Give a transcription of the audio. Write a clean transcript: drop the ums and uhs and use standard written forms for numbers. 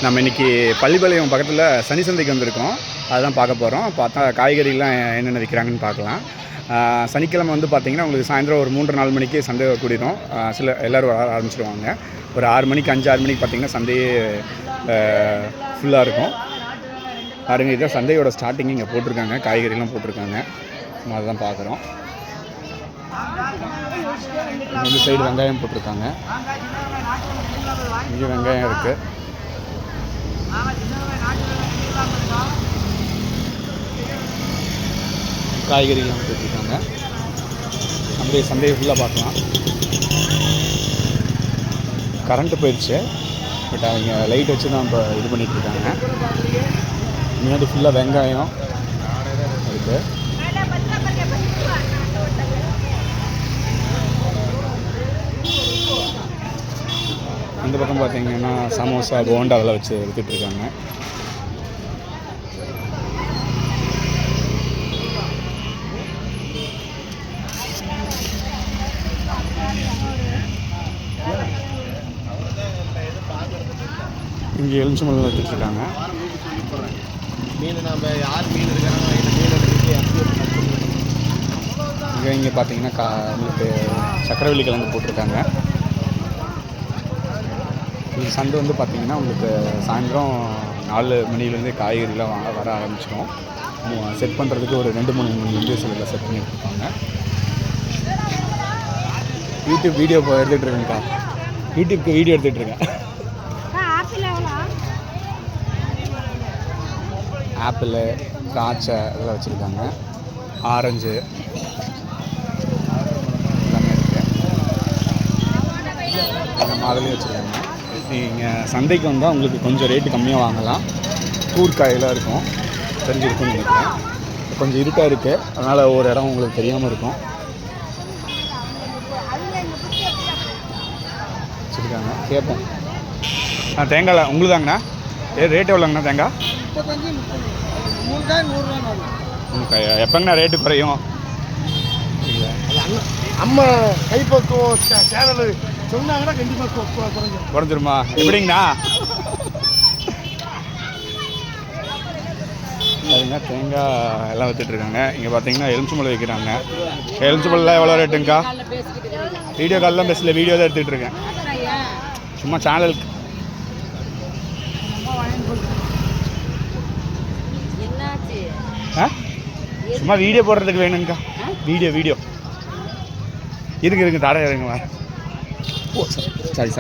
நம்ம இன்றைக்கி பள்ளிப்பாளையம் பக்கத்தில் சனி சந்தைக்கு வந்திருக்கோம். அதுதான் பார்க்க போகிறோம். பார்த்தா காய்கறிலாம் என்னென்ன விற்கிறாங்கன்னு பார்க்கலாம். சனிக்கிழமை வந்து பார்த்திங்கன்னா உங்களுக்கு சாயந்தரம் ஒரு 3-4 மணிக்கு சந்தை கூடிடும். எல்லோரும் வர ஆரம்பிச்சிடுவாங்க. ஒரு 6 மணிக்கு 5-6 மணிக்கு பார்த்திங்கன்னா சந்தையே ஃபுல்லாக இருக்கும். பாருங்க, இதுதான் சந்தையோட ஸ்டார்டிங். இங்கே போட்டிருக்காங்க, காய்கறிலாம் போட்டிருக்காங்க. நம்ம அதுதான் பார்க்குறோம். இந்த சைடு வெங்காயம் போட்டிருக்காங்க. இங்கே வெங்காயம் இருக்குது. காய்கறிலாம் போட்டிருக்காங்க. அப்படியே சந்தையை ஃபுல்லாக பார்க்கலாம். கரண்ட்டு போயிடுச்சு, பட் அவங்க லைட் வச்சு தான் இப்போ இது பண்ணிகிட்ருக்காங்க. முன்னாடி ஃபுல்லாக வெங்காயம் இருக்குது. இந்த பக்கம் பார்த்தீங்கன்னா சமோசா, போண்டா அதெல்லாம் வச்சு விற்றுட்ருக்காங்க. இங்கே எலுமிச்சம்பழம் விற்றுட்ருக்காங்க. மீன் நம்ம யார் மீன் இருக்கிறாங்க இங்கே பார்த்தீங்கன்னா உங்களுக்கு சக்கரவள்ளி கிழங்கு போட்டிருக்காங்க. இந்த சந்தை வந்து பார்த்திங்கன்னா உங்களுக்கு சாயந்தரம் 4 மணிலேருந்தே காய்கறிலாம் வர ஆரம்பிச்சிடும். செட் பண்ணுறதுக்கு ஒரு 2-3 மணிலேருந்து சில செட் பண்ணி கொடுப்பாங்க. யூடியூப் வீடியோ எடுத்துகிட்டு இருக்கேன்க்கா. யூடியூப்க்கு வீடியோ எடுத்துகிட்டு இருக்கேன். ஆப்பிள், திராட்சை இதெல்லாம் வச்சுருக்காங்க. ஆரஞ்சு எல்லாமே இருக்குது. அந்த மாதிரியும் வச்சுருக்காங்க. நீங்கள் சந்தைக்கு வந்தால் உங்களுக்கு கொஞ்சம் ரேட்டு கம்மியாக வாங்கலாம். கூர்காயெல்லாம் இருக்கும், தெரிஞ்சிருக்கும்னு நினைக்கிறேன். கொஞ்சம் இருட்டாக இருக்குது, அதனால் ஒரு இடம் உங்களுக்கு தெரியாமல் இருக்கும். வச்சுருக்காங்க. கேட்போம். தேங்காய் உங்களுக்கு தாங்கண்ணா? ரேட் எவ்வளோங்கண்ணா தேங்காய்? எப்பங்கண்ணா ரேட்டு குறையும்? அம்மா கைப்பக்குவம் சேனல் சொன்னாங்கன்னா கண்டிப்பாக குறைஞ்சிருமா? எப்படிங்கண்ணா? சரிங்க, தேங்காய் எல்லாம் விற்றுட்ருக்காங்க. இங்கே பார்த்தீங்கன்னா எலுமிச்சம்பழம் வைக்கிறாங்க. எலுமிச்சம்பழம்லாம் எவ்வளோ ரேட்டுங்கக்கா? வீடியோ கால்லாம் பேசல, வீடியோ தான் எடுத்துகிட்ருக்கேன். சும்மா சேனலுக்கு சும்மா வீடியோ போடுறதுக்கு வேணுங்கக்கா. வீடியோ இருக்கு தடை இருங்க. ஓ சாரி